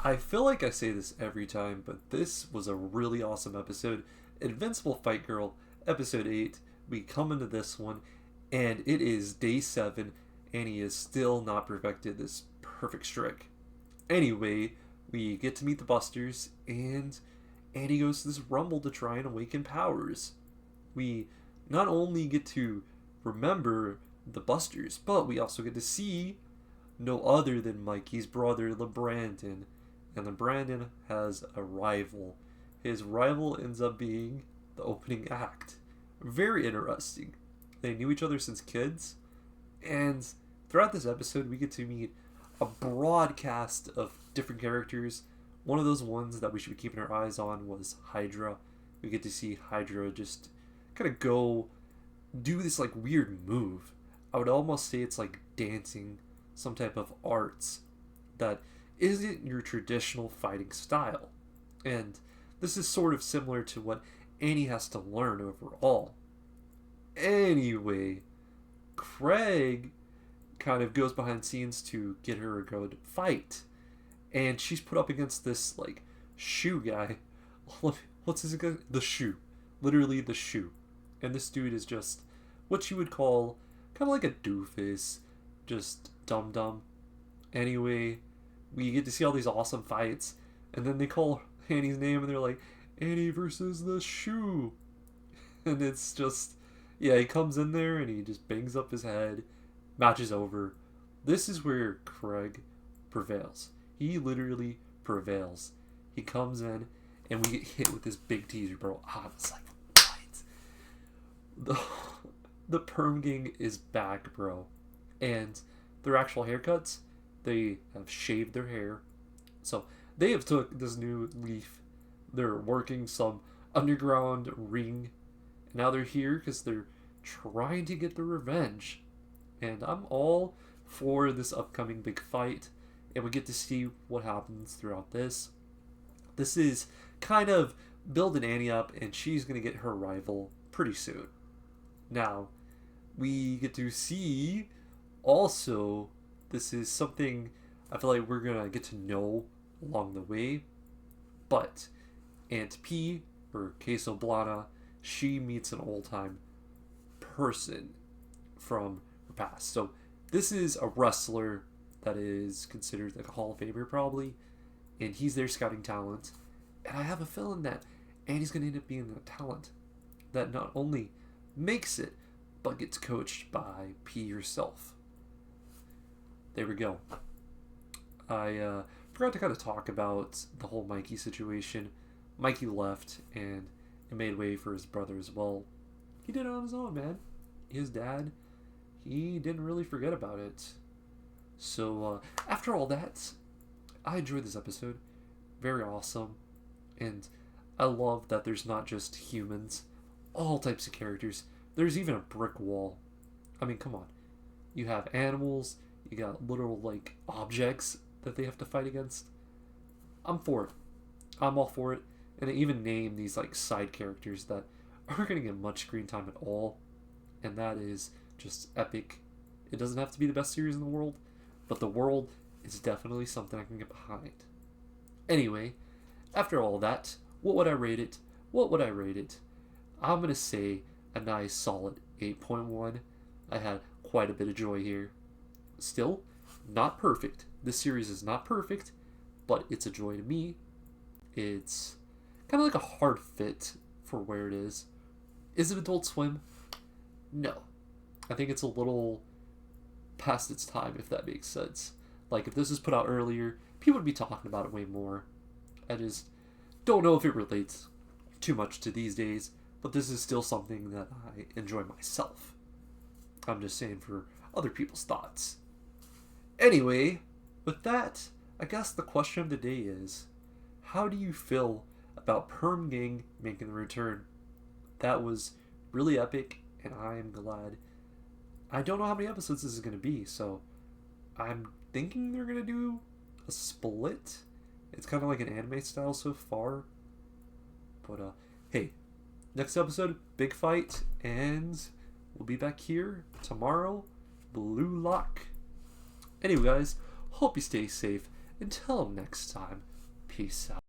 I feel like I say this every time, but this was a really awesome episode. Invincible Fight Girl, episode 8. We come into this one, and it is day 7, and he is still not perfected this perfect streak. Anyway, we get to meet the Busters, and Annie goes to this rumble to try and awaken powers. We not only get to remember the Busters, but we also get to see no other than Mikey's brother, LeBrandon. And LeBrandon has a rival. His rival ends up being the opening act. Very interesting. They knew each other since kids, and throughout this episode, we get to meet a broad cast of different characters. One of those ones that we should be keeping our eyes on was Hydra. We get to see Hydra just kind of go do this like weird move. I would almost say it's like dancing, some type of arts that isn't your traditional fighting style. And this is sort of similar to what Annie has to learn overall. Anyway, Craig kind of goes behind scenes to get her a good fight. And she's put up against this, like, shoe guy. What's his name? The shoe. Literally the shoe. And this dude is just what you would call kind of like a doofus. Just dumb. Anyway, we get to see all these awesome fights. And then they call Annie's name and they're like, Annie versus the shoe. And it's just, yeah, he comes in there and he just bangs up his head. Match is over. This is where Craig prevails. He literally prevails. He comes in and we get hit with this big teaser, bro. I was like, what? The perm gang is back, bro. And their actual haircuts, they have shaved their hair. So they have took this new leaf. They're working some underground ring. And now they're here because they're trying to get the revenge. And I'm all for this upcoming big fight. And we get to see what happens throughout this. This is kind of building Annie up, and she's going to get her rival pretty soon. Now, we get to see also, this is something I feel like we're going to get to know along the way. But Aunt P, or Queso Blana, she meets an old-time person from her past. So this is a wrestler that is considered like a Hall of Famer probably, and he's there scouting talent. And I have a feeling that Annie's going to end up being the talent that not only makes it, but gets coached by P herself. There we go. I forgot to kind of talk about the whole Mikey situation. Mikey left, and it made way for his brother as well. He did it on his own, man. His dad, he didn't really forget about it. So, after all that, I enjoyed this episode. Very awesome. And I love that there's not just humans. All types of characters. There's even a brick wall. I mean, come on. You have animals. You got literal, like, objects that they have to fight against. I'm for it. I'm all for it. And I even name these, like, side characters that aren't going to get much screen time at all. And that is just epic. It doesn't have to be the best series in the world, but the world is definitely something I can get behind. Anyway, after all that, what would I rate it? I'm going to say a nice solid 8.1. I had quite a bit of joy here. Still, not perfect. This series is not perfect, but it's a joy to me. It's kind of like a hard fit for where it is. Is it Adult Swim? No. I think it's a little past its time, if that makes sense. Like, if this was put out earlier, people would be talking about it way more. I just don't know if it relates too much to these days, but this is still something that I enjoy myself. I'm just saying for other people's thoughts. Anyway, with that, I guess the question of the day is, how do you feel about Perm Gang making the return? That was really epic, and I am glad. I don't know how many episodes this is going to be, so I'm thinking they're going to do a split. It's kind of like an anime style so far. But, hey, next episode, big fight, and we'll be back here tomorrow, Blue Lock. Anyway, guys, hope you stay safe. Until next time, Peace out.